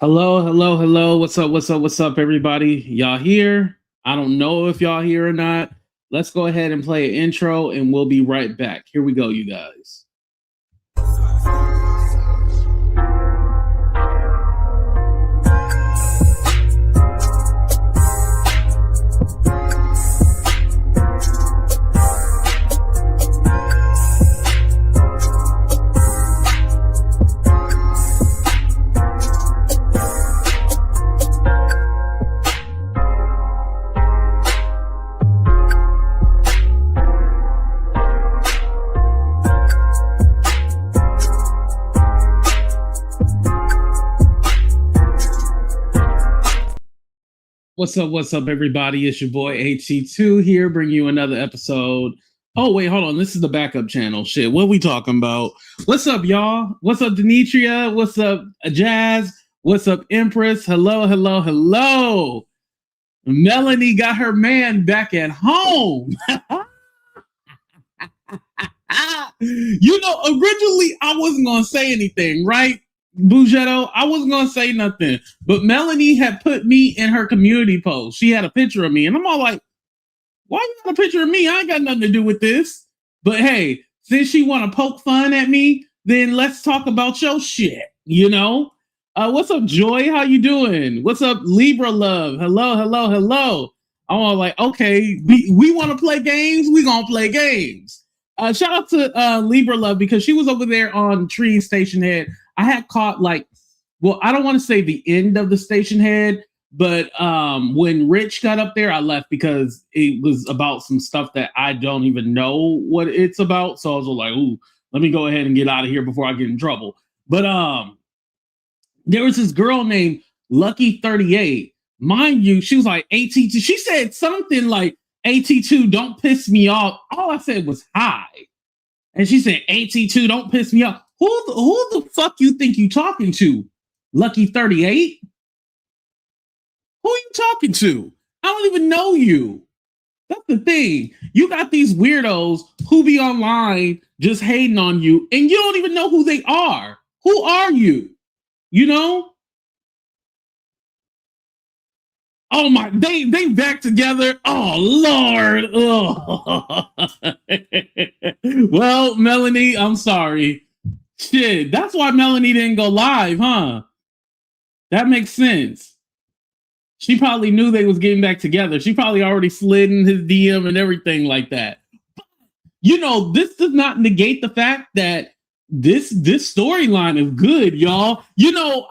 Hello, hello, hello. What's up, everybody? Y'all here? I don't know if y'all here or not. Let's go ahead and play an intro and we'll be right back. Here we go, you guys. What's up, everybody? It's your boy HC2 here, bringing you another episode. Oh, wait, hold on. This is the backup channel. Shit, what we talking about? What's up, y'all? What's up, Demetria? What's up, Jazz? What's up, Empress? Hello, hello, hello. Melanie got her man back at home. Originally, I wasn't going to say anything, right? Bugetto, I wasn't going to say nothing, but Melanie had put me in her community post. She had a picture of me, and I'm all like, why you got a picture of me? I ain't got nothing to do with this. But hey, since she want to poke fun at me, then let's talk about your shit, What's up, Joy? How you doing? What's up, Libra Love? Hello, hello, hello. I'm all like, okay, we want to play games. We going to play games. Shout out to Libra Love because she was over there on Tree Station Head. I had caught I don't want to say the end of the station head, but when Rich got up there, I left because it was about some stuff that I don't even know what it's about. So I was like, ooh, let me go ahead and get out of here before I get in trouble. But there was this girl named Lucky 38. Mind you, she was like AT2. She said something like AT2, don't piss me off. All I said was hi. And she said, AT2, don't piss me off. Who the fuck you think you talking to? Lucky 38? Who are you talking to? I don't even know you. That's the thing. You got these weirdos who be online just hating on you, and you don't even know who they are. Who are you? Oh my, they back together. Oh Lord. Oh. Well, Melanie, I'm sorry. Shit, that's why Melanie didn't go live, huh? That makes sense. She probably knew they was getting back together. She probably already slid in his DM and everything like that. This does not negate the fact that this storyline is good, y'all.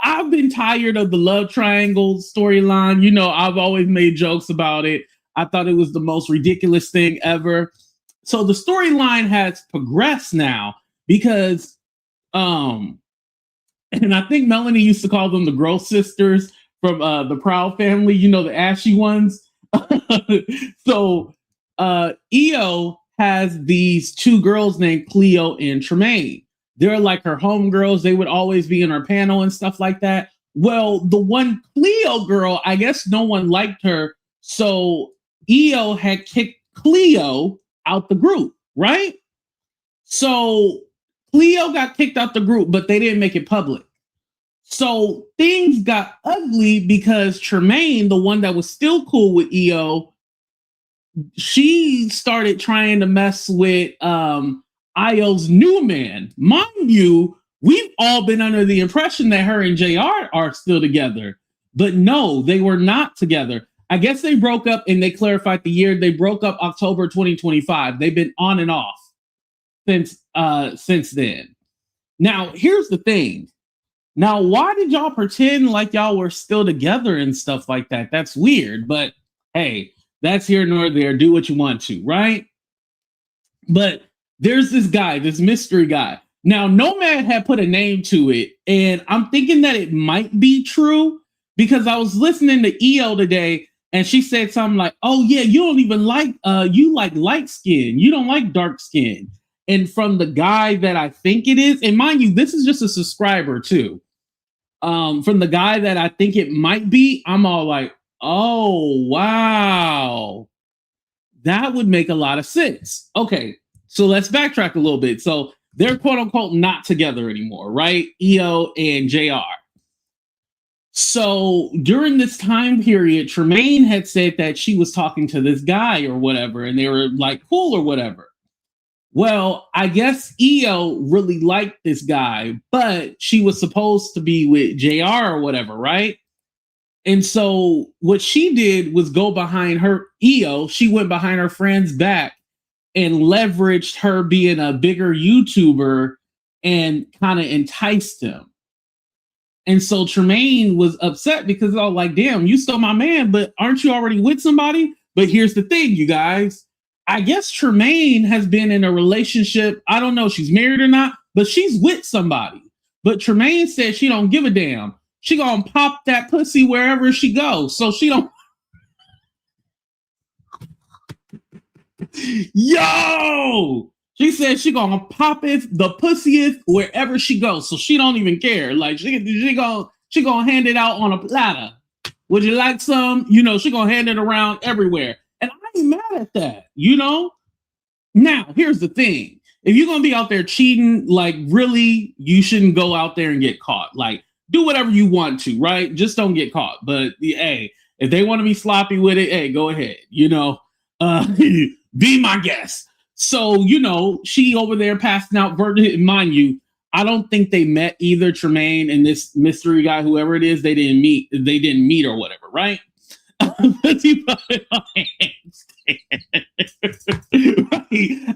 I've been tired of the love triangle storyline. I've always made jokes about it. I thought it was the most ridiculous thing ever. So the storyline has progressed now because and I think Melanie used to call them the Gross Sisters from the Proud Family, the ashy ones. So EO has these two girls named Kleo and Tremaine. They're like her homegirls. They would always be in her panel and stuff like that. Well, the one Kleo girl, I guess no one liked her. So EO had kicked Kleo out the group, right? So Kleo got kicked out the group, but they didn't make it public. So things got ugly because Tremaine, the one that was still cool with EO, she started trying to mess with Io's new man. Mind you, we've all been under the impression that her and JR are still together. But no, they were not together. I guess they broke up, and they clarified the year. They broke up October 2025. They've been on and off since then. Now, here's the thing. Now, why did y'all pretend like y'all were still together and stuff like that? That's weird, but hey, that's here nor there. Do what you want to, right? But there's this guy, this mystery guy. Now, Nomad had put a name to it, and I'm thinking that it might be true because I was listening to EO today, and she said something like, oh yeah, you don't even like, you like light skin. You don't like dark skin. And from the guy that I think it is, and mind you, this is just a subscriber too. From the guy that I think it might be, I'm all like, oh, wow. That would make a lot of sense. Okay, so let's backtrack a little bit. So they're quote unquote not together anymore, right? EO and JR. So during this time period, Tremaine had said that she was talking to this guy or whatever, and they were like cool or whatever. Well, I guess EO really liked this guy, but she was supposed to be with JR or whatever, right? And so what she did was go behind her EO. She went behind her friend's back and leveraged her being a bigger YouTuber and kind of enticed him. And so Tremaine was upset because I was like, damn, you stole my man, but aren't you already with somebody? But here's the thing, you guys. I guess Tremaine has been in a relationship. I don't know if she's married or not, but she's with somebody. But Tremaine said she don't give a damn. She gonna pop that pussy wherever she goes. So she don't. Yo! She said she gonna pop it the pussiest wherever she goes. So she don't even care. Like she gonna hand it out on a platter. Would you like some? You know, she gonna hand it around everywhere. And I ain't mad at that, you know? Now, here's the thing. If you're gonna be out there cheating, like really, you shouldn't go out there and get caught. Like, do whatever you want to, right? Just don't get caught. But hey, if they want to be sloppy with it, hey, go ahead. You know, be my guest. So, you know, she over there passing out mind you, I don't think they met either, Tremaine and this mystery guy, whoever it is, they didn't meet or whatever, right?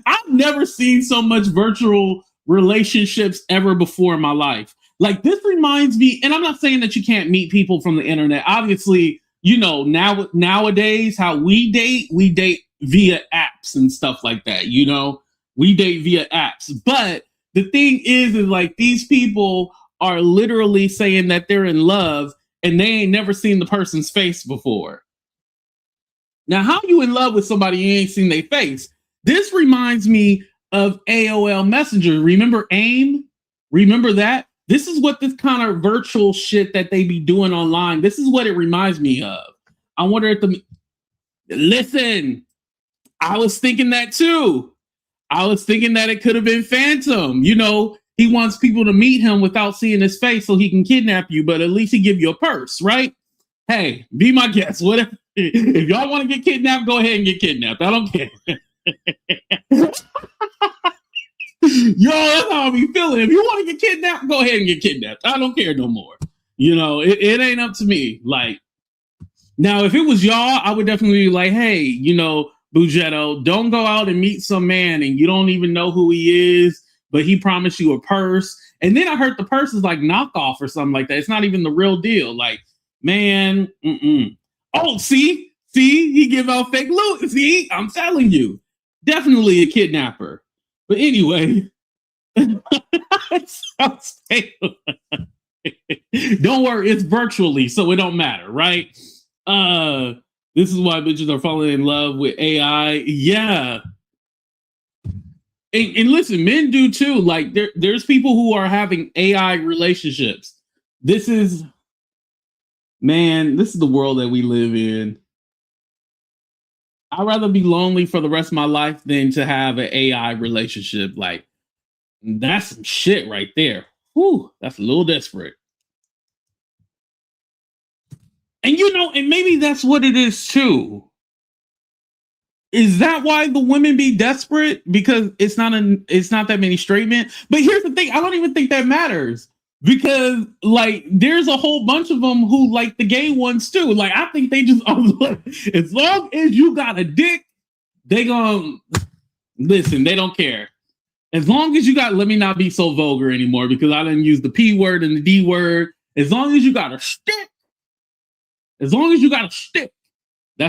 I've never seen so much virtual relationships ever before in my life. Like this reminds me, and I'm not saying that you can't meet people from the internet. Obviously, you know, nowadays how we date via apps and stuff like that. You know, we date via apps. But the thing is like these people are literally saying that they're in love and they ain't never seen the person's face before. Now, how you in love with somebody you ain't seen their face? This reminds me of AOL Messenger. Remember AIM? Remember that? This is what this kind of virtual shit that they be doing online. This is what it reminds me of. I wonder if listen, I was thinking that too. I was thinking that it could have been Phantom. You know, he wants people to meet him without seeing his face so he can kidnap you, but at least he give you a purse, right? Hey, be my guest. Whatever. If y'all want to get kidnapped, go ahead and get kidnapped. I don't care. Yo, that's how I be feeling. If you want to get kidnapped, go ahead and get kidnapped. I don't care no more. You know, it ain't up to me. Like, now, if it was y'all, I would definitely be like, hey, you know, Bugetto, don't go out and meet some man and you don't even know who he is, but he promised you a purse. And then I heard the purse is like knockoff or something like that. It's not even the real deal. Like, man, oh, see, he give out fake loot. See, I'm telling you, definitely a kidnapper. But anyway, don't worry, it's virtually, so it don't matter, right? This is why bitches are falling in love with AI. Yeah. And listen, men do too. Like there's people who are having AI relationships. This is the world that we live in. I'd rather be lonely for the rest of my life than to have an AI relationship. Like, that's some shit right there. Whew, that's a little desperate. And you know, and maybe that's what it is too. Is that why the women be desperate? Because it's not that many straight men. But here's the thing, I don't even think that matters. Because like there's a whole bunch of them who like the gay ones too. Like I think they just as long as you got a dick, they gonna listen, they don't care. As long as you got, let me not be so vulgar anymore because I didn't use the P word and the D word. As long as you got a stick, that's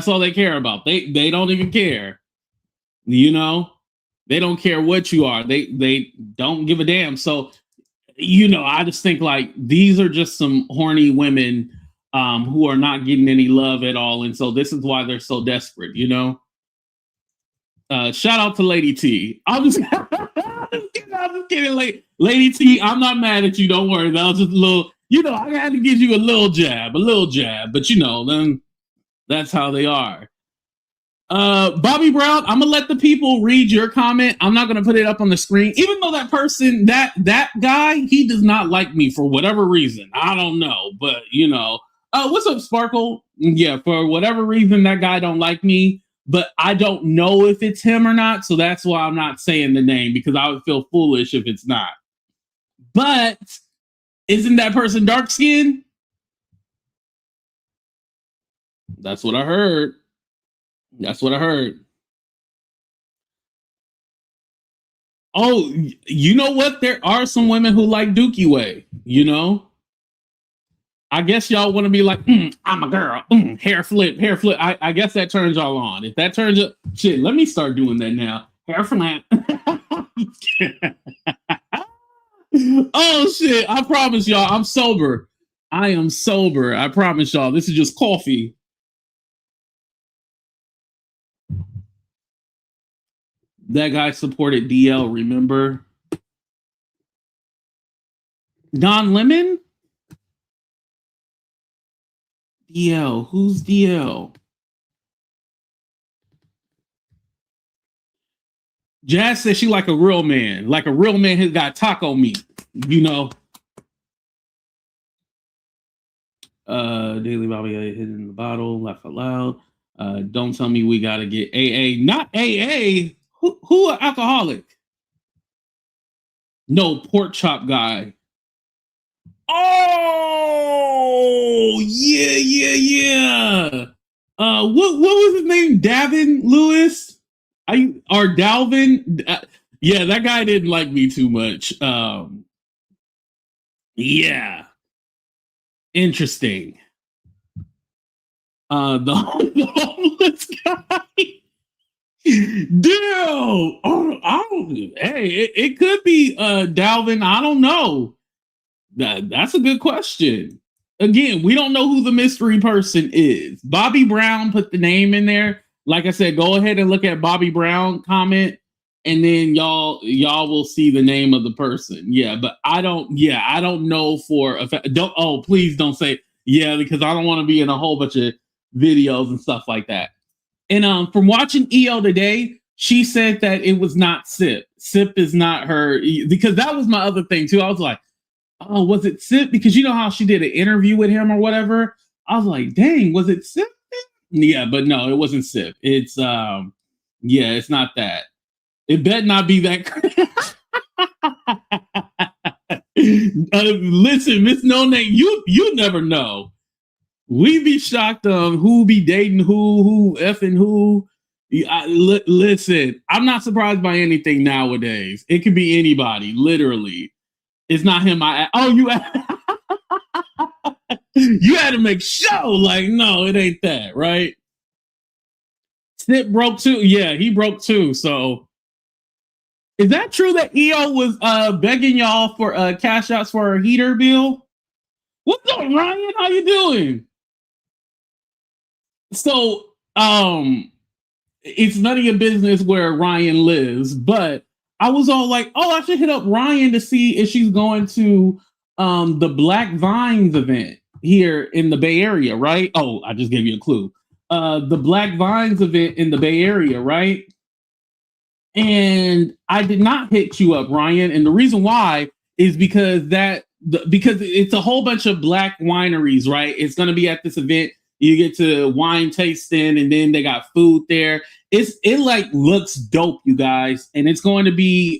all they care about. They don't even care. You know, they don't care what you are. They don't give a damn. So you know, I just think like these are just some horny women who are not getting any love at all. And so this is why they're so desperate, you know? Shout out to Lady T. I'm just kidding, Lady T, I'm not mad at you. Don't worry. That was just a little, you know, I had to give you a little jab, but you know, then that's how they are. Bobby Brown, I'm gonna let the people read your comment. I'm not gonna put it up on the screen, even though that person, that guy, he does not like me for whatever reason. I don't know, but you know, what's up, Sparkle? Yeah, for whatever reason, that guy don't like me, but I don't know if it's him or not, so that's why I'm not saying the name because I would feel foolish if it's not. But isn't that person dark skinned? That's what I heard. That's what I heard. Oh, you know what? There are some women who like Dookie Way, you know? I guess y'all want to be like, I'm a girl, hair flip, hair flip. I guess that turns y'all on. If that turns up, shit, let me start doing that now. Hair flip. Oh, shit. I promise y'all, I'm sober. I am sober. I promise y'all. This is just coffee. That guy supported DL, remember? Don Lemon? DL. Who's DL? Jazz says she like a real man. Like a real man has got taco meat, you know? Daily Bobby hitting the bottle, laugh out loud. Don't tell me we gotta get AA. Not AA. Who an alcoholic? No, pork chop guy. Oh yeah. What was his name? Davin Lewis? Or Dalvin? Yeah, that guy didn't like me too much. Yeah. Interesting. The homeless guy. Damn. Hey, it could be Dalvin. I don't know. That's a good question. Again, we don't know who the mystery person is. Bobby Brown put the name in there. Like I said, go ahead and look at Bobby Brown comment, and then y'all will see the name of the person. Yeah, but I don't know for a fact. Please don't say yeah, because I don't want to be in a whole bunch of videos and stuff like that. And from watching EO today, she said that it was not Sip. Sip is not her, because that was my other thing too. I was like, oh, was it Sip? Because you know how she did an interview with him or whatever. I was like, dang, was it Sip? Yeah, but no, it wasn't Sip. It's it's not that. It better not be that. Listen, Miss No Name, you never know. We be shocked on who be dating who effing who. Listen, I'm not surprised by anything nowadays. It could be anybody, literally. It's not him. You you had to make show like no, it ain't that, right? Snip broke too. Yeah, he broke too. So is that true that EO was begging y'all for cash outs for a heater bill? What's up, Ryan? How you doing? So it's none of your business where Ryan lives, but I was all like, oh, I should hit up Ryan to see if she's going to the Black Vines event here in the Bay Area, right? Oh, I just gave you a clue. The Black Vines event in the Bay Area, right? And I did not hit you up, Ryan. And the reason why is because because it's a whole bunch of black wineries, right? It's going to be at this event. You get to wine tasting, and then they got food there. It like looks dope, you guys, and it's going to be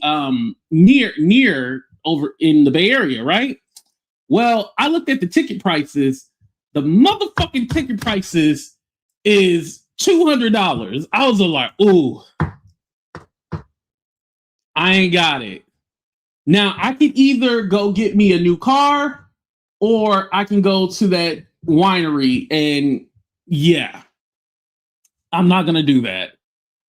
near over in the Bay Area, right? Well, I looked at the ticket prices. The motherfucking ticket prices is $200. I was like, ooh, I ain't got it. Now I could either go get me a new car, or I can go to that winery, and yeah, I'm not gonna do that.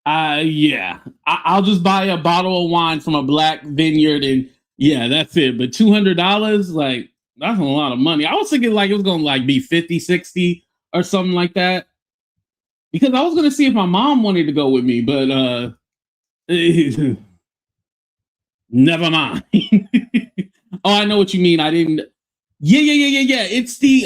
I'll just buy a bottle of wine from a black vineyard, and yeah, that's it. But $200, like, that's a lot of money. I was thinking like it was gonna like be 50, 60 or something like that, because I was gonna see if my mom wanted to go with me, but never mind. Oh, I know what you mean. I didn't. Yeah. It's the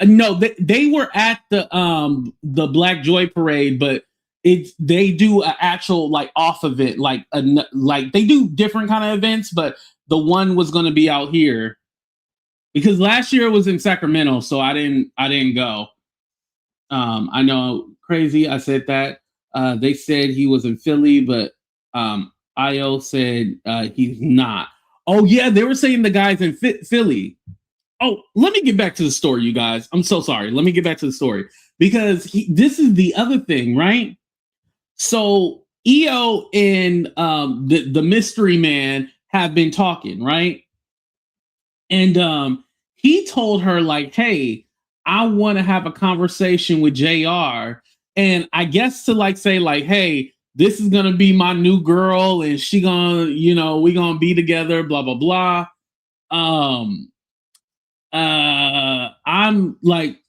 no, they were at the Black Joy Parade, but they do an actual like off event, like they do different kind of events, but the one was going to be out here because last year it was in Sacramento, so I didn't go. I know, crazy. I said that. They said he was in Philly, but Io said he's not. Oh yeah, they were saying the guy's in Philly. Oh, let me get back to the story, you guys. I'm so sorry. Let me get back to the story because this is the other thing, right? So Io and the mystery man have been talking, right? And he told her like, "Hey, I want to have a conversation with JR." And I guess to like say like, "Hey, this is gonna be my new girl, and she gonna, we gonna be together." Blah blah blah. Um, I'm like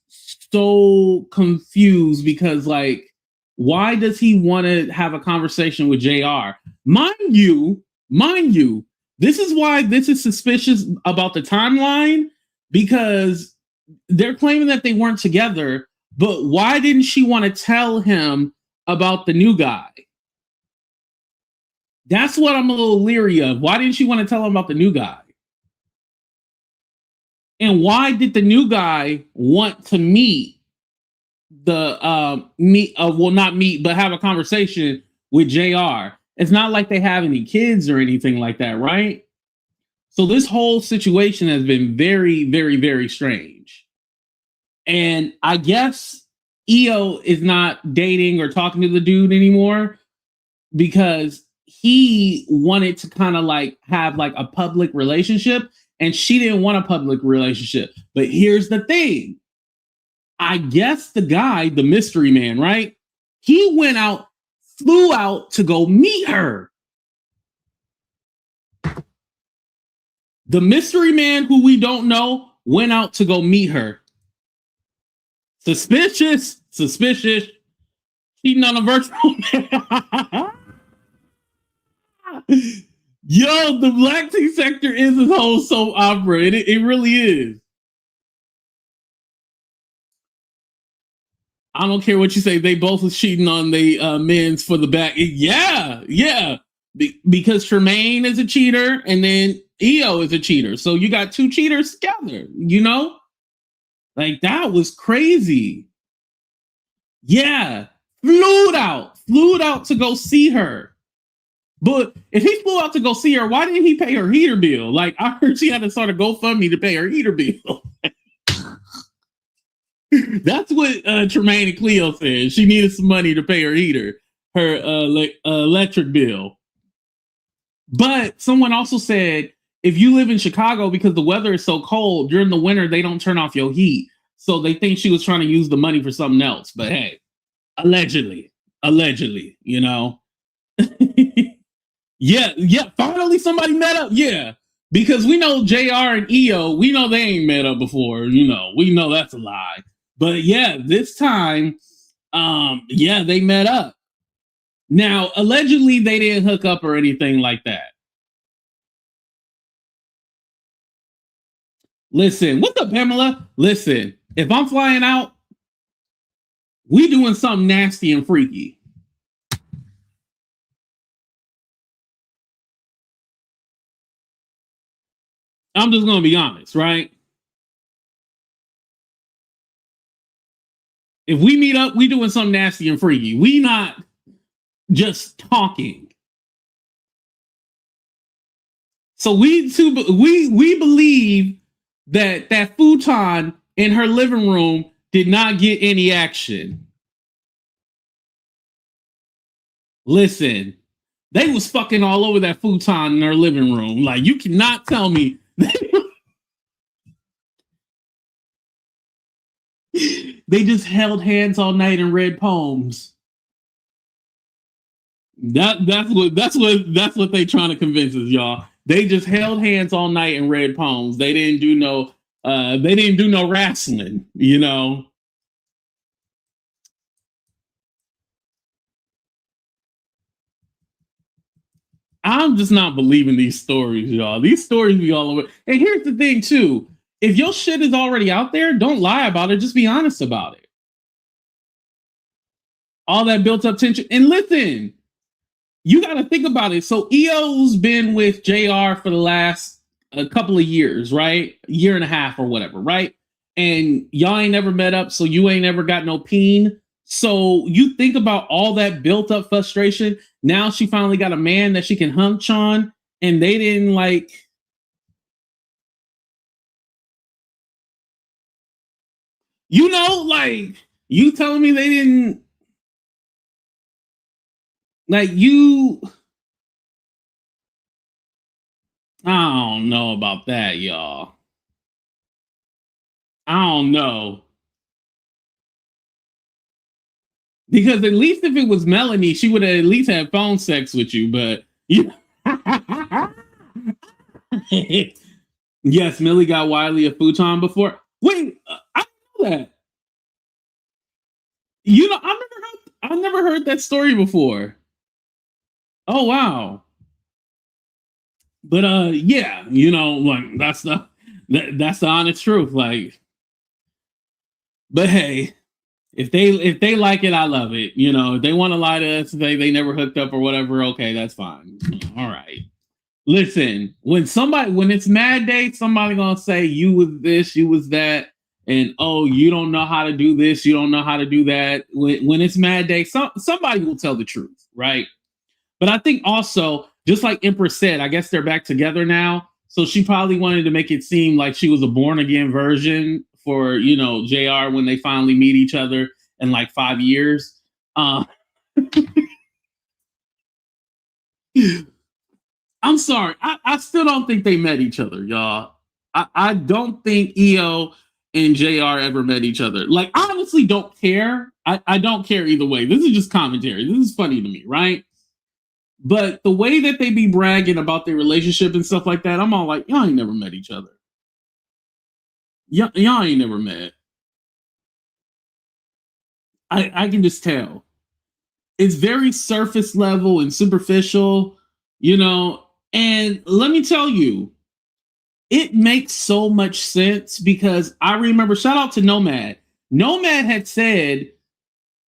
so confused because like, why does he want to have a conversation with JR? Mind you, this is why this is suspicious about the timeline because they're claiming that they weren't together, but why didn't she want to tell him about the new guy? That's what I'm a little leery of. Why didn't she want to tell him about the new guy? And why did the new guy want to meet not meet, but have a conversation with JR? It's not like they have any kids or anything like that, right? So this whole situation has been very, very, very strange. And I guess Io is not dating or talking to the dude anymore because he wanted to kind of like have like a public relationship and she didn't want a public relationship. But here's the thing. I guess the guy, the mystery man, right? He flew out to go meet her. The mystery man, who we don't know, went out to go meet her. Suspicious. Cheating on a virtual man. Yo, the black tea sector is a whole soap opera. It really is. I don't care what you say. They both was cheating on the men's for the back. Yeah. Because Tremaine is a cheater and then Io is a cheater. So you got two cheaters together, Like that was crazy. Yeah. Flew out to go see her. But if he flew out to go see her, why didn't he pay her heater bill? Like I heard she had to start a GoFundMe to pay her heater bill. That's what Tremaine and Kleo said. She needed some money to pay her heater, her electric bill. But someone also said, if you live in Chicago, because the weather is so cold, during the winter, they don't turn off your heat. So they think she was trying to use the money for something else. But hey, allegedly, Yeah, finally somebody met up. Yeah, because we know JR and Io, we know they ain't met up before. We know that's a lie. But yeah, this time, they met up. Now, allegedly, they didn't hook up or anything like that. Listen, what's up, Pamela? Listen, if I'm flying out, we doing something nasty and freaky. I'm just gonna be honest, right? If we meet up, we doing something nasty and freaky. We not just talking. So we believe that futon in her living room did not get any action. Listen, they was fucking all over that futon in her living room. Like you cannot tell me. They just held hands all night and read poems. That's what they trying to convince us, y'all. They just held hands all night and read poems. They didn't do no wrestling, I'm just not believing these stories, y'all. These stories be all over. And here's the thing, too. If your shit is already out there, don't lie about it. Just be honest about it. All that built up tension. And listen, you got to think about it. So EO's been with JR for the last a couple of years, right? A year and a half or whatever, right? And y'all ain't never met up, so you ain't ever got no peen. So you think about all that built up frustration. Now she finally got a man that she can hunch on, and they didn't like. You know, like you telling me they didn't like you. I don't know about that, y'all. I don't know. Because at least if it was Melanie, she would have at least had phone sex with you. But you yes, Millie got Wiley a futon before. Wait, I know that. You know, I've never heard that story before. Oh wow. But yeah, you know, like that's the honest truth. Like, but hey, if they like it, I love it. You know, if they want to lie to us, they never hooked up or whatever. Okay, that's fine. All right. Listen, when it's Mad Day, somebody gonna say you was this, you was that, and oh, you don't know how to do this, you don't know how to do that. When it's Mad Day, somebody will tell the truth, right? But I think also, just like Empress said, I guess they're back together now. So she probably wanted to make it seem like she was a born again version for, you know, JR when they finally meet each other in like 5 years. I'm sorry. I still don't think they met each other, y'all. I don't think EO and JR ever met each other. Like, I honestly don't care. I don't care either way. This is just commentary. This is funny to me, right? But the way that they be bragging about their relationship and stuff like that, I'm all like, y'all ain't never met each other. Y'all ain't never met. I can just tell. It's very surface level and superficial, you know. And let me tell you, it makes so much sense because I remember, shout out to Nomad. Nomad had said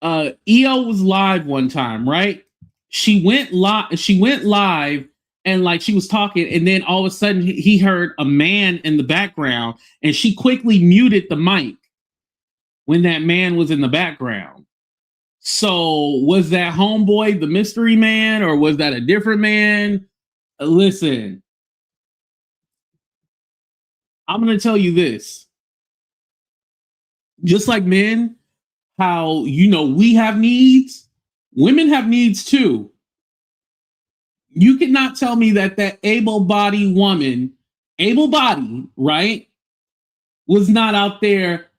EO was live one time, right? She went live and like she was talking, and then all of a sudden he heard a man in the background, and she quickly muted the mic when that man was in the background. So was that homeboy the mystery man, or was that a different man? Listen, I'm gonna tell you this. Just like men, how you know we have needs, women have needs too. You cannot tell me that that able-bodied woman, able-bodied, right, was not out there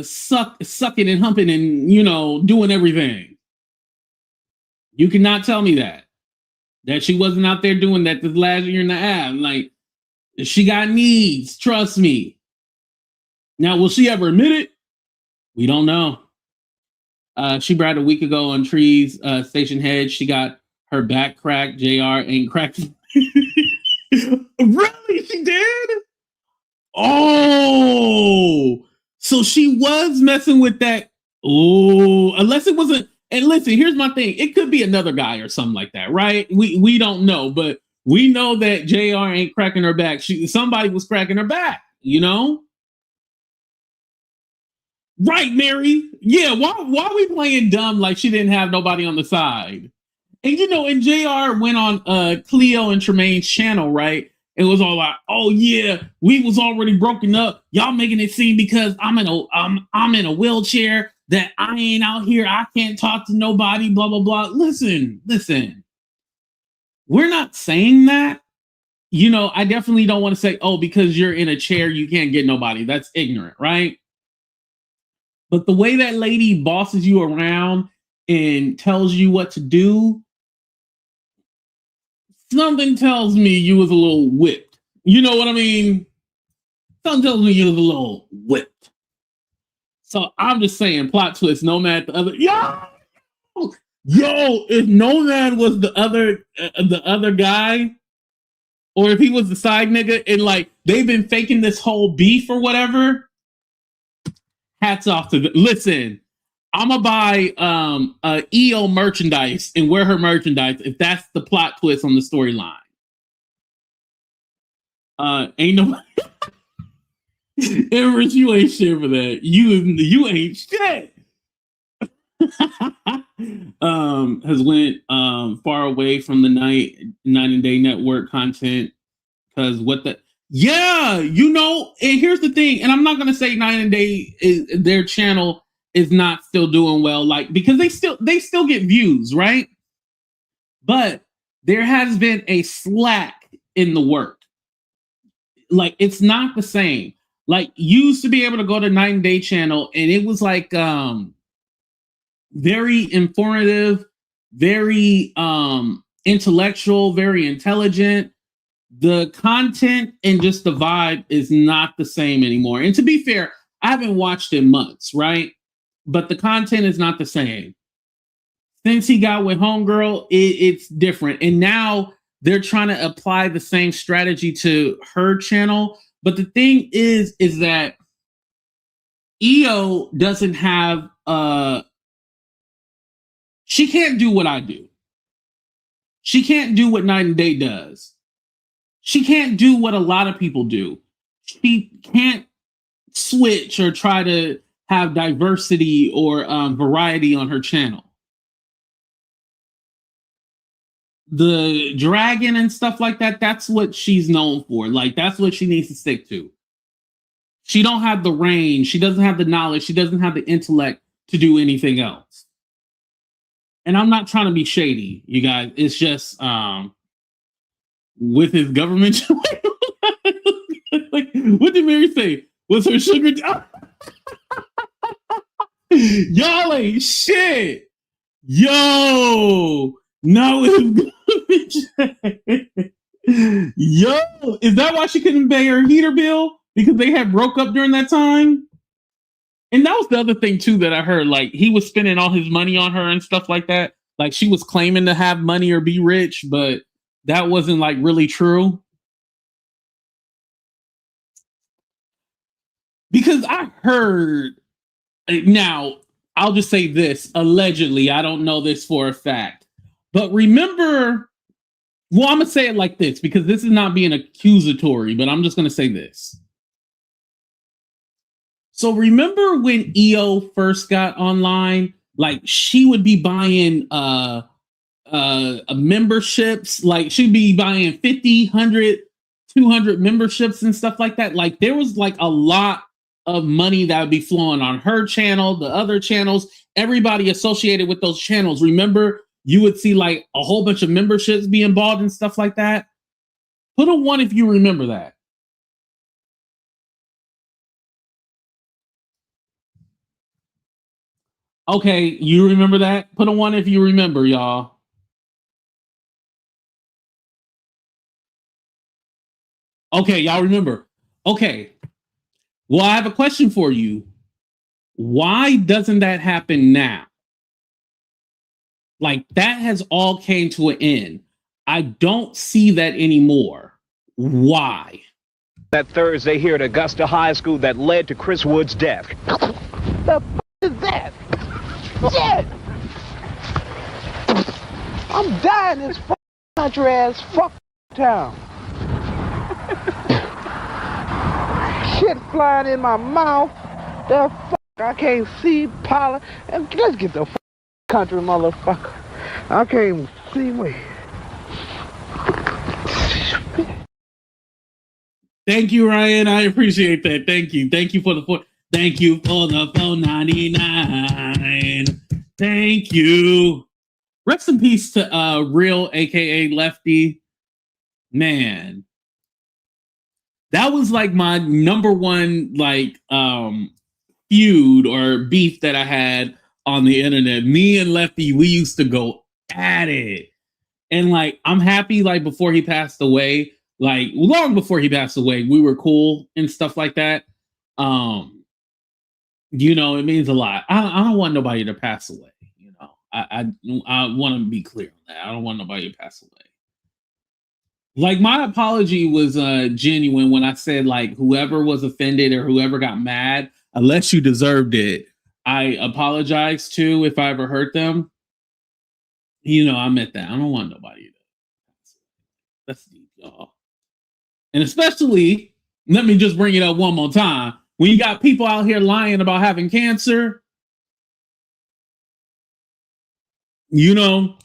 sucking and humping and you know doing everything. You cannot tell me that she wasn't out there doing that this last year and a half. Like, she got needs, trust me. Now, will she ever admit it? We don't know. She brought a week ago on Trees Station Head. She got her back cracked. JR ain't cracked. Really? She did? Oh, so she was messing with that. Oh, unless it wasn't. And listen, here's my thing. It could be another guy or something like that, right? We don't know, but we know that JR ain't cracking her back. Somebody was cracking her back, you know? Right, Mary. Yeah, why are we playing dumb like she didn't have nobody on the side? And you know, and JR went on Kleo and Tremaine's channel, right? It was all like, oh yeah, we was already broken up. Y'all making it seem because I'm in a wheelchair that I ain't out here. I can't talk to nobody, blah, blah, blah. Listen. We're not saying that. You know, I definitely don't want to say, oh, because you're in a chair, you can't get nobody. That's ignorant, right? But the way that lady bosses you around and tells you what to do, something tells me you was a little whipped. You know what I mean? Something tells me you was a little whipped. So I'm just saying, plot twist, Nomad the other. Yo, if Nomad was the other guy, or if he was the side nigga, and like they've been faking this whole beef or whatever, hats off to the listen. I'm gonna buy EO merchandise and wear her merchandise if that's the plot twist on the storyline. Ain't nobody Empress, you ain't shit for that. You ain't shit. Has went far away from the night and day network content because what the and here's the thing, and I'm not gonna say Night and Day their channel is not still doing well, like because they still get views, right? But there has been a slack in the work. Like it's not the same. Like you used to be able to go to Night and Day channel and it was like very informative, very intellectual, very intelligent. The content and just the vibe is not the same anymore. And to be fair, I haven't watched in months, right? But the content is not the same. Since he got with Homegirl, it's different. And now they're trying to apply the same strategy to her channel. But the thing is that EO doesn't have she can't do what I do. She can't do what Night and Day does. She can't do what a lot of people do. She can't switch or try to have diversity or variety on her channel. The dragon and stuff like that, that's what she's known for. Like, that's what she needs to stick to. She don't have the range. She doesn't have the knowledge. She doesn't have the intellect to do anything else. And I'm not trying to be shady, you guys. It's just with his government. Like, what did Mary say? Was her sugar? Y'all ain't shit. Yo, no, yo, is that why she couldn't pay her heater bill? Because they had broke up during that time? And that was the other thing too that I heard. Like he was spending all his money on her and stuff like that. Like she was claiming to have money or be rich, but that wasn't like really true. Because I heard, now I'll just say this, allegedly, I don't know this for a fact, but remember, well, I'm gonna say it like this because this is not being accusatory, but I'm just gonna say this. So remember when EO first got online, like she would be buying memberships, like she'd be buying 50, 100, 200 memberships and stuff like that. Like there was like a lot of money that would be flowing on her channel, the other channels, everybody associated with those channels. Remember, you would see like a whole bunch of memberships being bought and stuff like that. Put a 1 if you remember that. Okay, you remember that? Put a 1 if you remember, y'all. Okay, y'all remember. Okay. Well, I have a question for you. Why doesn't that happen now? Like that has all came to an end. I don't see that anymore. Why? That Thursday here at Augusta High School that led to Chris Wood's death. The f is that? Shit! I'm dying in this country ass town. Shit flying in my mouth. The I can't see pollen. Let's get the country, motherfucker. I can't even see me. Thank you, Ryan. I appreciate that. Thank you. Thank you for the Thank you for the 499. Thank you. Rest in peace to Real, aka Lefty. Man, that was like my number one like feud or beef that I had on the internet. Me and Lefty, we used to go at it. And like I'm happy like before he passed away, like long before he passed away, we were cool and stuff like that. You know, it means a lot. I don't want nobody to pass away, you know. I want to be clear on that. I don't want nobody to pass away. Like my apology was genuine when I said like whoever was offended or whoever got mad, unless you deserved it, I apologize to if I ever hurt them. You know, I meant that. I don't want nobody to. That's deep, y'all. And especially, let me just bring it up one more time. When you got people out here lying about having cancer, you know.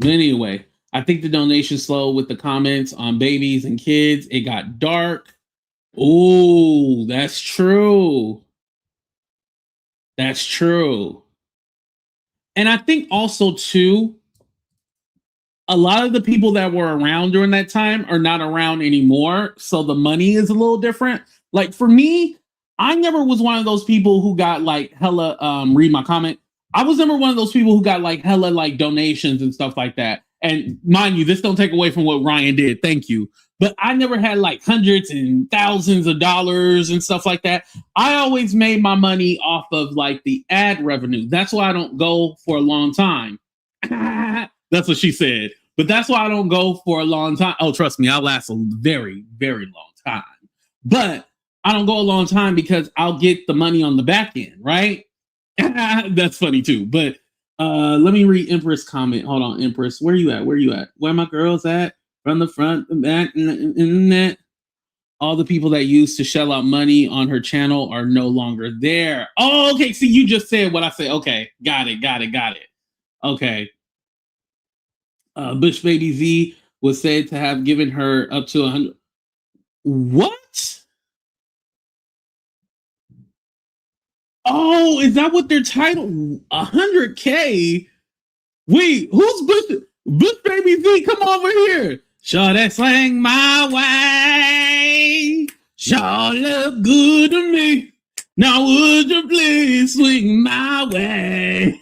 Anyway, I think the donation slowed with the comments on babies and kids. It got dark. Oh, that's true. That's true. And I think also, too, a lot of the people that were around during that time are not around anymore. So the money is a little different. Like for me, I never was one of those people who got like hella, read my comment. I was never one of those people who got like hella like donations and stuff like that. And mind you, this don't take away from what Ryan did. Thank you. But I never had like hundreds and thousands of dollars and stuff like that. I always made my money off of like the ad revenue. That's why I don't go for a long time. That's what she said. But that's why I don't go for a long time. Oh, trust me, I'll last a very, very long time. But I don't go a long time because I'll get the money on the back end, right? That's funny too. But let me read Empress comment. Hold on, Empress. Where you at? Where you at? Where my girls at? From the front, the back, and that. All the people that used to shell out money on her channel are no longer there. Oh, okay. See, you just said what I said. Okay, got it. Okay. Bush Baby Z was said to have given her up to 100. What? Oh, is that what their title? 100K? Wait, who's Bush? Bush Baby Z, come over here. Sure, that slang my way. Sure look good to me. Now would you please swing my way?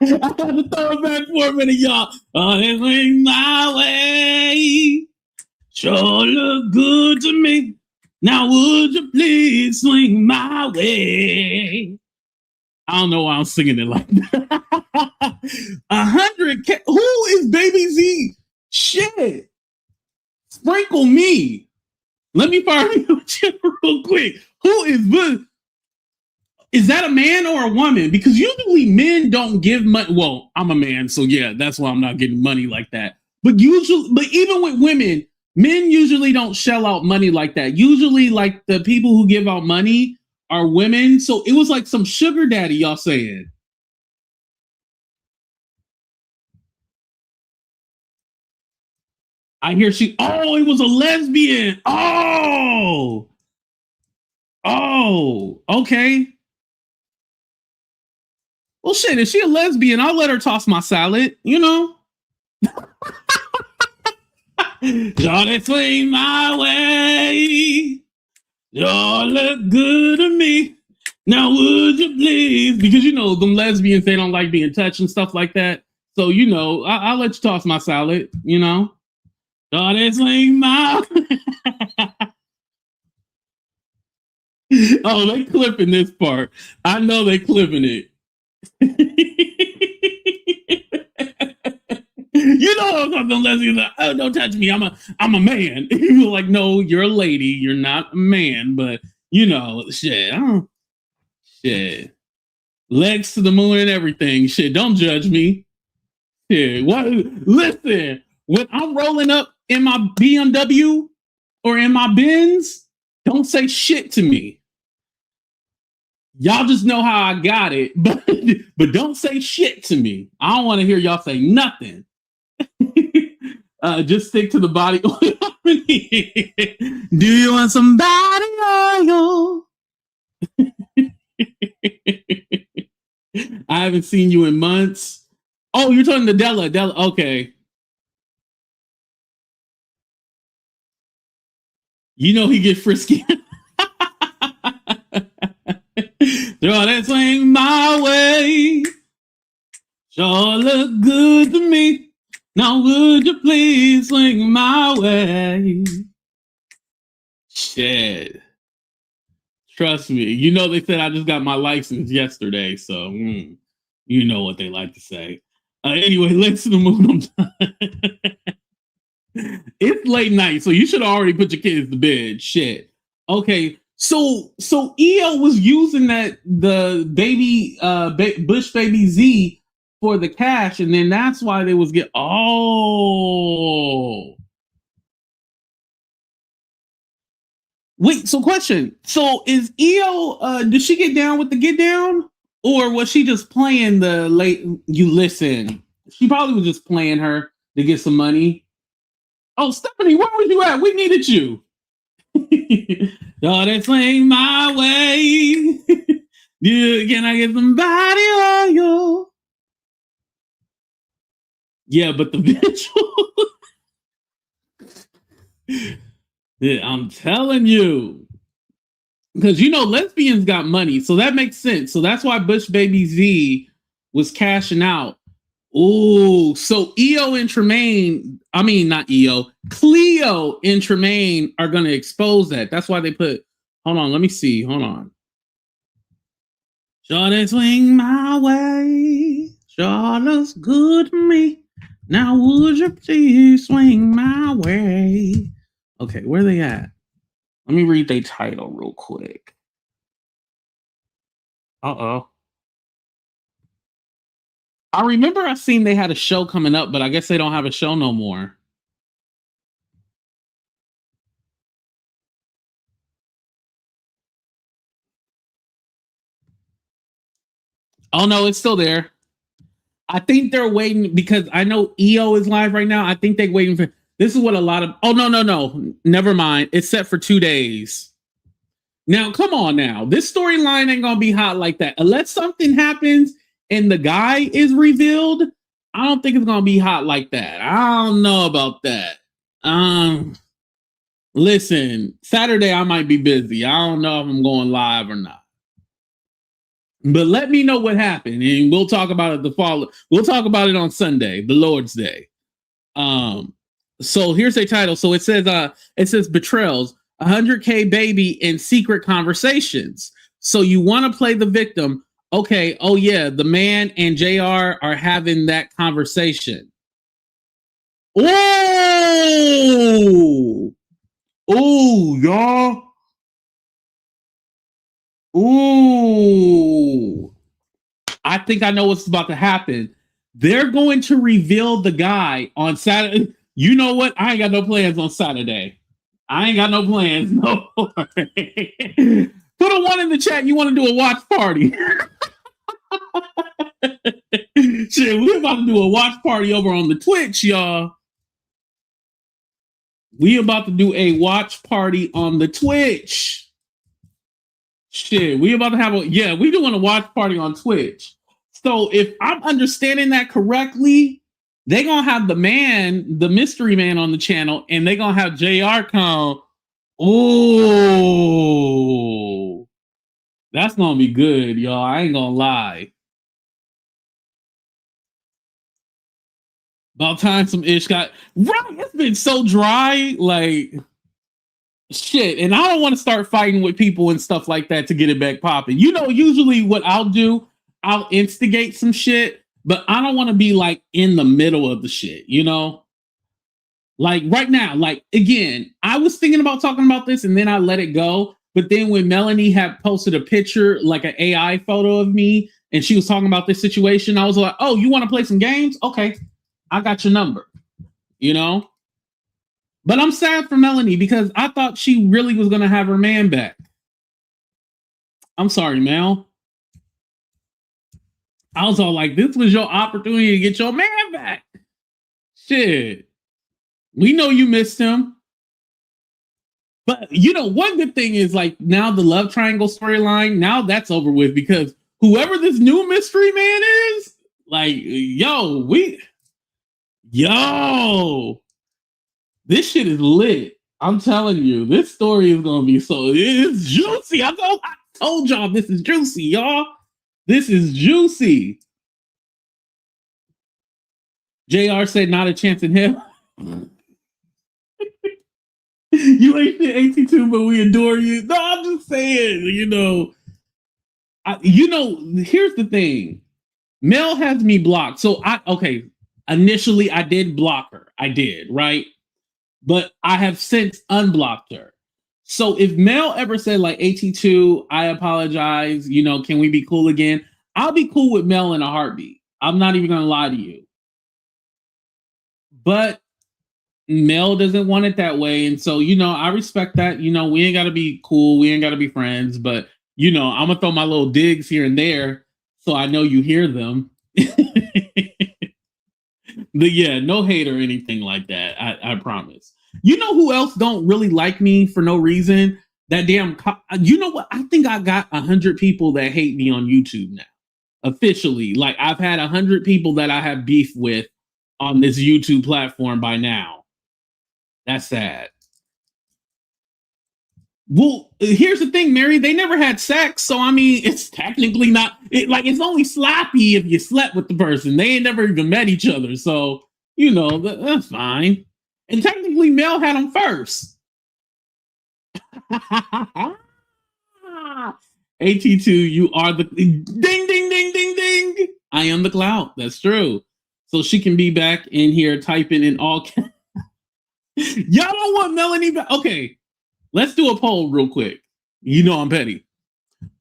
I had to throw it back for a minute, y'all. Oh, they swing my way. Sure look good to me. Now would you please swing my way? I don't know why I'm singing it like that. 100K. Who is Baby Z? Shit. Sprinkle me. Let me fire you real quick. Who is? Is that a man or a woman? Because usually men don't give money. Well, I'm a man, so yeah, that's why I'm not getting money like that. But even with women, men usually don't shell out money like that. Usually, like the people who give out money are women. So it was like some sugar daddy, y'all saying. I hear it was a lesbian. Oh, okay. Well, shit, if she a lesbian, I'll let her toss my salad, you know? Y'all that swing my way. Y'all look good to me. Now would you please? Because, you know, them lesbians, they don't like being touched and stuff like that. So, you know, I'll let you toss my salad, you know? Y'all that swing my Oh, they clipping this part. I know they clipping it. You know, something lesbians like, oh, don't touch me. I'm a man. You're like, no, you're a lady. You're not a man. But you know, shit. Shit. Legs to the moon and everything. Shit. Don't judge me. Shit. What? Listen. When I'm rolling up in my BMW or in my Benz, don't say shit to me. Y'all just know how I got it, but don't say shit to me. I don't want to hear y'all say nothing. Just stick to the body oil. Do you want some body oil? I haven't seen you in months. Oh, you're talking to Della. Okay. You know he get frisky. Throw that swing my way. Sure look good to me. Now would you please swing my way? Shit. Trust me. You know they said I just got my license yesterday, so you know what they like to say. Anyway, let's to the moon. It's late night, so you should already put your kids to bed. Shit. Okay, So EO was using the baby Bush baby Z for the cash, and then that's why they was get. Oh, wait. So question. So is EO? Did she get down with the get down, or was she just playing the late? You listen. She probably was just playing her to get some money. Oh, Stephanie, where were you at? We needed you. Daughter, swing my way. Yeah, can I get somebody loyal? Yeah, but the visual. Yeah, I'm telling you. Because lesbians got money, so that makes sense. So that's why Bush Baby Z was cashing out. Oh, so EO and Tremaine, I mean not EO, Kleo and Tremaine are gonna expose that. That's why they put. Hold on, let me see. Hold on. Shawty swing my way. Shawty's good to me. Now would you please swing my way? Okay, where they at? Let me read their title real quick. Uh-oh. I remember I seen they had a show coming up, but I guess they don't have a show no more. Oh no, it's still there. I think they're waiting because I know EO is live right now. I think they're waiting for this is what a lot of no. Never mind. It's set for 2 days. Now, come on now. This storyline ain't gonna be hot like that. Unless something happens and the guy is revealed, I don't think it's gonna be hot like that. I don't know about that. Listen, Saturday I might be busy. I don't know if I'm going live or not. But let me know what happened, and we'll talk about it We'll talk about it on Sunday, the Lord's Day. So here's a title. So it says betrayals, 100K baby and secret conversations. So you want to play the victim. Okay. Oh yeah. The man and JR are having that conversation. Oh, y'all. Ooh. I think I know what's about to happen. They're going to reveal the guy on Saturday. You know what? I ain't got no plans on Saturday. I ain't got no plans. No. Put a 1 in the chat. You want to do a watch party? Shit, we're about to do a watch party over on the Twitch, y'all. We about to do a watch party on the Twitch. Shit, we about to have we doing a watch party on Twitch. So if I'm understanding that correctly, they're gonna have the mystery man on the channel, and they're gonna have JR come. Oh, that's gonna be good, y'all. I ain't gonna lie. About time some ish got right. It's been so dry, like shit, and I don't want to start fighting with people and stuff like that to get it back popping. Usually what I'll do, I'll instigate some shit, but I don't want to be like in the middle of the shit, Like right now, like again, I was thinking about talking about this and then I let it go. But then when Melanie had posted a picture, like an AI photo of me, and she was talking about this situation, I was like, oh, you want to play some games? Okay, I got your number, But I'm sad for Melanie because I thought she really was going to have her man back. I'm sorry, Mel. I was all like, this was your opportunity to get your man back. Shit. We know you missed him. But, one good thing is like now the love triangle storyline, now that's over with because whoever this new mystery man is, like, this shit is lit. I'm telling you, this story is gonna be it's juicy. I told y'all this is juicy, y'all. This is juicy. JR said not a chance in hell. You ain't shit 82, but we adore you. No, I'm just saying, here's the thing. Mel has me blocked. So initially I did block her. I did, right? But I have since unblocked her. So if Mel ever said like AT2, I apologize, you know, can we be cool again? I'll be cool with Mel in a heartbeat. I'm not even gonna lie to you. But Mel doesn't want it that way. And so, you know, I respect that. You know, we ain't gotta be cool, we ain't gotta be friends, but you know, I'm gonna throw my little digs here and there so I know you hear them. But yeah, no hate or anything like that. I promise. You know who else don't really like me for no reason? That damn. You know what? I think I got 100 people that hate me on YouTube now. Officially, like I've had 100 people that I have beef with on this YouTube platform by now. That's sad. Well, here's the thing, Mary. They never had sex, so I mean, it's technically not like it's only sloppy if you slept with the person. They ain't never even met each other, so you know that's fine. And technically, Mel had them first. AT2, you are the ding, ding, ding, ding, ding. I am the clout. That's true. So she can be back in here typing in all. Y'all don't want Melanie back. Okay. Let's do a poll real quick. You know I'm petty.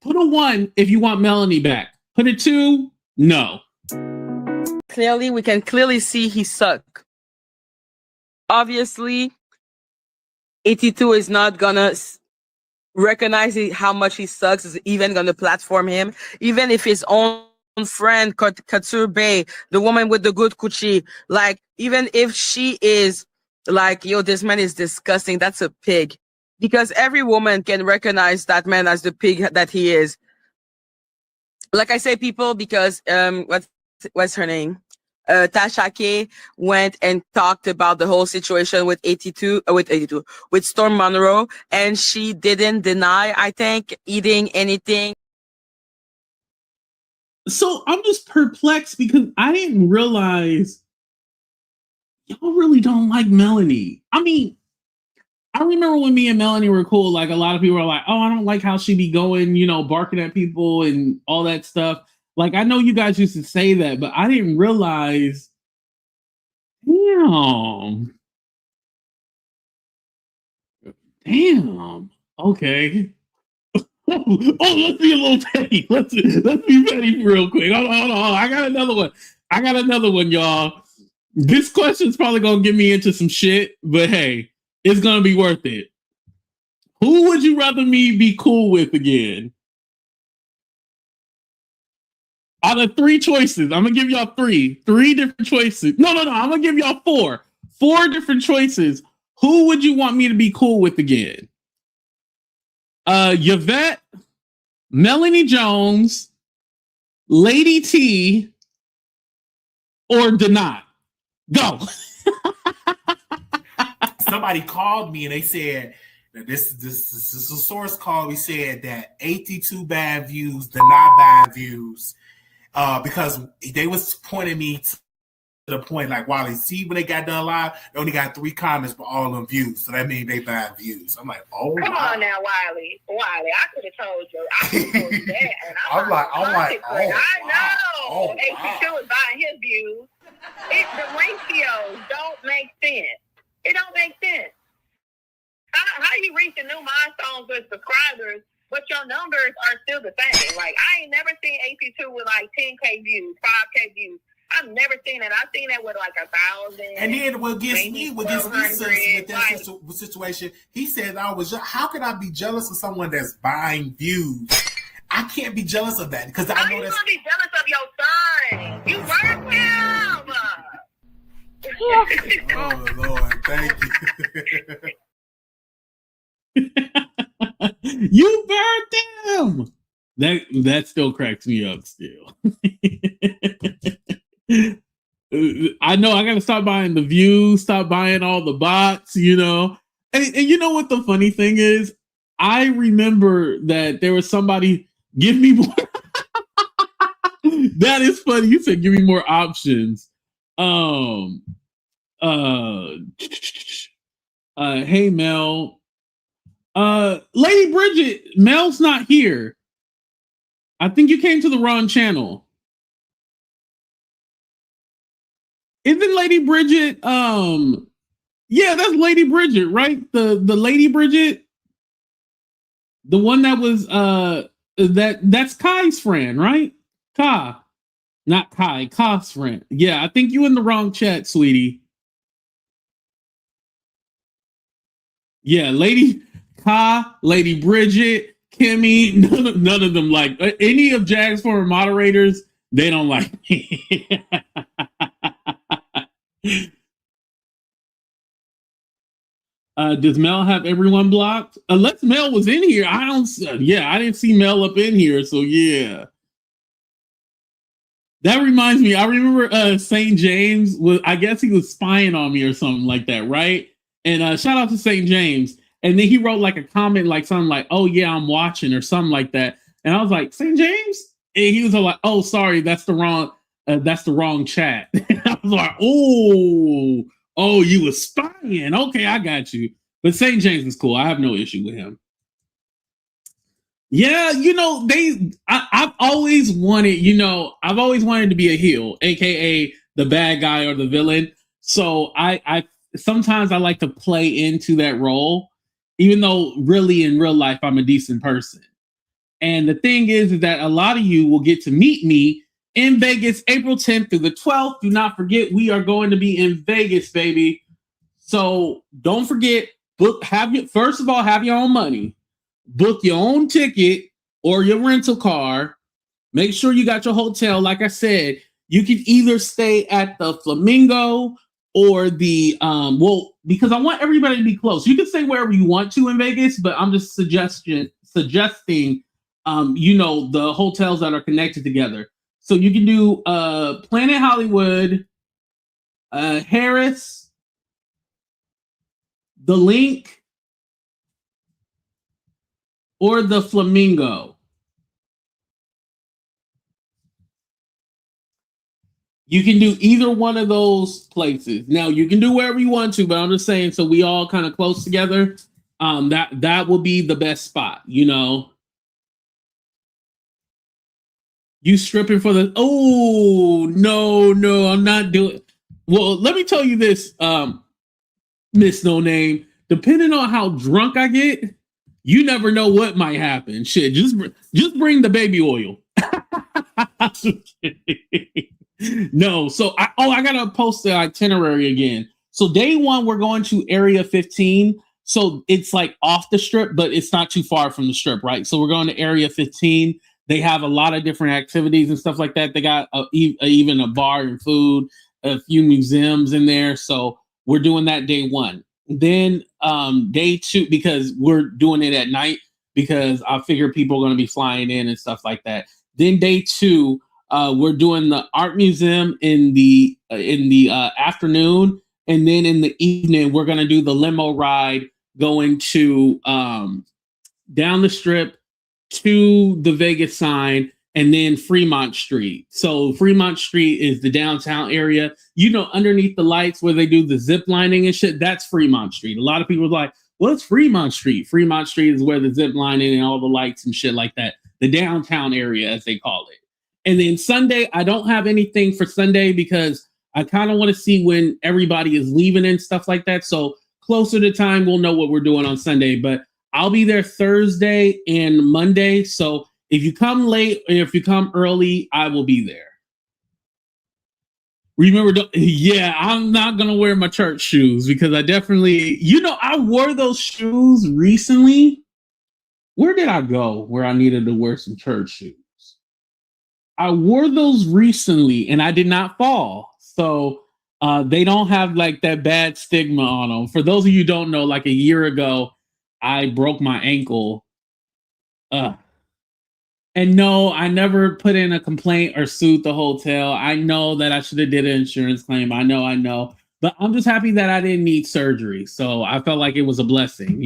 Put a 1 if you want Melanie back. Put a 2, no. Clearly, we can clearly see he sucked. Obviously, 82 is not gonna recognize how much he sucks, is even gonna platform him. Even if his own friend, Couture Bay, the woman with the good coochie, like, even if she is like, yo, this man is disgusting, that's a pig. Because every woman can recognize that man as the pig that he is. Like I say, people, because what's her name? Tasha K went and talked about the whole situation with 82, with Storm Monroe, and she didn't deny, I think, eating anything. So I'm just perplexed because I didn't realize y'all really don't like Melanie. I mean, I remember when me and Melanie were cool, like a lot of people were like, oh, I don't like how she be going, you know, barking at people and all that stuff. Like, I know you guys used to say that, but I didn't realize, damn. Damn. Okay. Oh, let's be a little petty. Let's be petty real quick. Hold on. I got another one, y'all. This question's probably gonna get me into some shit, but hey, it's gonna be worth it. Who would you rather me be cool with again? Out of 3 choices, I'm gonna give y'all 3 different choices. No, I'm gonna give y'all 4 different choices. Who would you want me to be cool with again? Yvette, Melanie Jones, Lady T, or Denat? Go. Somebody called me and they said that this a source called me, said that 82 bad views, Denat bad views, because they was pointing me to the point like, Wally, see when they got done live, they only got 3 comments but all them views, so that means they bad views. I'm like, oh, come on now, Wiley, I could have told you, that, and I'm like, oh, I know, wow. 82 is buying his views. The ratios don't make sense. It don't make sense. How you reaching new milestones with subscribers, but your numbers are still the same? Like, I ain't never seen 82 with like 10K views, 5K views. I've never seen it. I've seen it with like 1,000. And then what gets me with that situation, he said, how can I be jealous of someone that's buying views? I can't be jealous of that because I know that's. How you gonna be jealous of your son? You work him. Oh Lord, thank you. You burned them. That still cracks me up still. I know I gotta stop buying the views, stop buying all the bots, you know. And you know what the funny thing is? I remember that there was somebody give me more. That is funny. You said give me more options. Hey Mel. Lady Bridget, Mel's not here. I think you came to the wrong channel. Isn't Lady Bridget yeah, that's Lady Bridget, right? The Lady Bridget. The one that was that's Kai's friend, right? Kai. Not Kai, Kai's friend. Yeah, I think you in the wrong chat, sweetie. Yeah, Lady Kai, Lady Bridget, Kimmy, none of them like any of Jag's former moderators, they don't like me. Does Mel have everyone blocked? Unless Mel was in here. I don't. Yeah, I didn't see Mel up in here. So yeah, that reminds me. I remember St. James was. I guess he was spying on me or something like that, right? And shout out to St. James. And then he wrote like a comment, like something like, "Oh yeah, I'm watching" or something like that. And I was like, "St. James?" And he was like, "Oh, sorry, that's the wrong chat." And I was like, "Oh, you was spying? Okay, I got you." But St. James is cool. I have no issue with him. Yeah, I've always wanted, I've always wanted to be a heel, aka the bad guy or the villain. So I sometimes I like to play into that role, even though really in real life I'm a decent person. And the thing is that a lot of you will get to meet me in Vegas, April 10th through the 12th. Do not forget, we are going to be in Vegas, baby. So don't forget, first of all, have your own money. Book your own ticket or your rental car. Make sure you got your hotel. Like I said, you can either stay at the Flamingo or the because I want everybody to be close. You can stay wherever you want to in Vegas, but I'm just suggesting the hotels that are connected together. So you can do Planet Hollywood, Harris, the Link, or the Flamingo. You can do either one of those places. Now you can do wherever you want to, but I'm just saying, so we all kind of close together. That will be the best spot. You stripping for the? Oh no, I'm not doing. Well, let me tell you this, Miss No Name. Depending on how drunk I get, you never know what might happen. Shit, just bring the baby oil. No, so I gotta post the itinerary again. So day one, we're going to Area 15. So it's like off the strip, but it's not too far from the strip, right? So we're going to Area 15. They have a lot of different activities and stuff like that. They got even a bar and food, a few museums in there. So we're doing that day one. Then day two, because we're doing it at night, because I figure people are going to be flying in and stuff like that. Then day two, we're doing the art museum in the afternoon, and then in the evening we're going to do the limo ride going to down the strip to the Vegas sign, and then Fremont Street. So Fremont Street is the downtown area. Underneath the lights where they do the zip lining and shit, that's Fremont Street. A lot of people are like, well, it's Fremont Street. Fremont Street is where the zip lining and all the lights and shit like that. The downtown area, as they call it. And then Sunday, I don't have anything for Sunday because I kind of want to see when everybody is leaving and stuff like that. So closer to time, we'll know what we're doing on Sunday. But I'll be there Thursday and Monday. So if you come late or if you come early, I will be there. Remember, I'm not going to wear my church shoes because I definitely, I wore those shoes recently. Where did I go where I needed to wear some church shoes? I wore those recently and I did not fall. So they don't have like that bad stigma on them. For those of you who don't know, like a year ago, I broke my ankle. And no, I never put in a complaint or sued the hotel. I know that I should have did an insurance claim. I know. But I'm just happy that I didn't need surgery. So I felt like it was a blessing,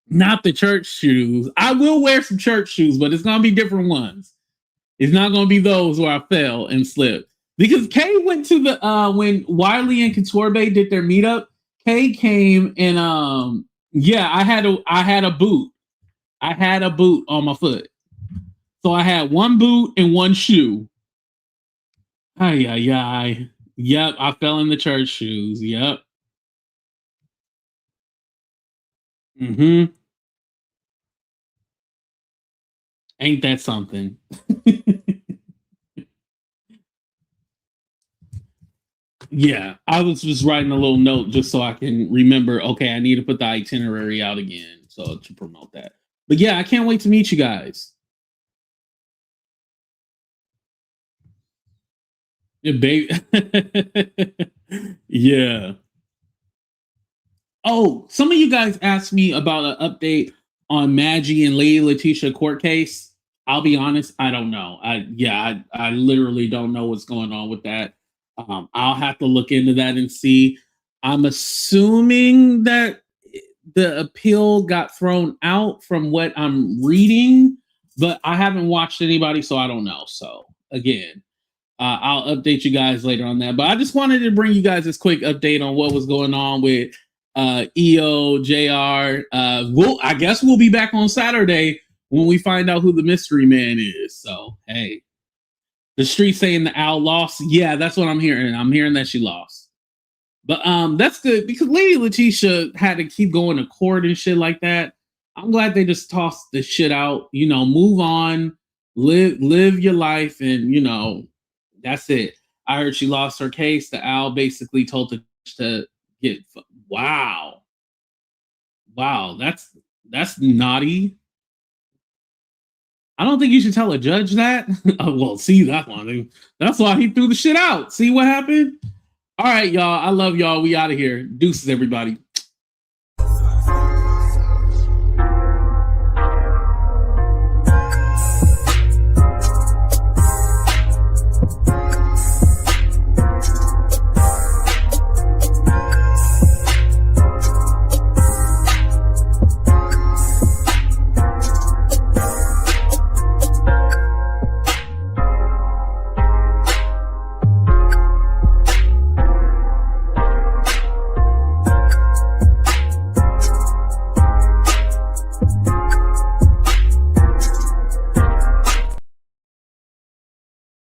Not the church shoes. I will wear some church shoes, but it's going to be different ones. It's not going to be those where I fell and slipped. Because Kay went to the, when Wiley and Couture Bay did their meetup, Kay came and, I had a boot. I had a boot on my foot. So I had one boot and one shoe. Ay. Yep, I fell in the church shoes. Yep. Ain't that something? Yeah, I was just writing a little note just so I can remember, okay, I need to put the itinerary out again so to promote that. But yeah, I can't wait to meet you guys. Yeah, baby. Yeah. Oh, some of you guys asked me about an update on Maggie and Lady Letitia court case. I'll be honest, I don't know. I literally don't know what's going on with that. I'll have to look into that and see. I'm assuming that the appeal got thrown out from what I'm reading, but I haven't watched anybody, so I don't know. So again, I'll update you guys later on that. But I just wanted to bring you guys this quick update on what was going on with EO, JR. I guess we'll be back on Saturday when we find out who the mystery man is. So, hey, the street saying the owl lost. Yeah, that's what I'm hearing. I'm hearing that she lost. But that's good because Lady Letitia had to keep going to court and shit like that. I'm glad they just tossed the shit out. You know, move on, live your life, and you know, that's it. I heard she lost her case. The owl basically told her to get. Wow, that's naughty. I don't think you should tell a judge that. Oh, well, see that one. That's why he threw the shit out. See what happened? All right, y'all. I love y'all. We out of here. Deuces, everybody.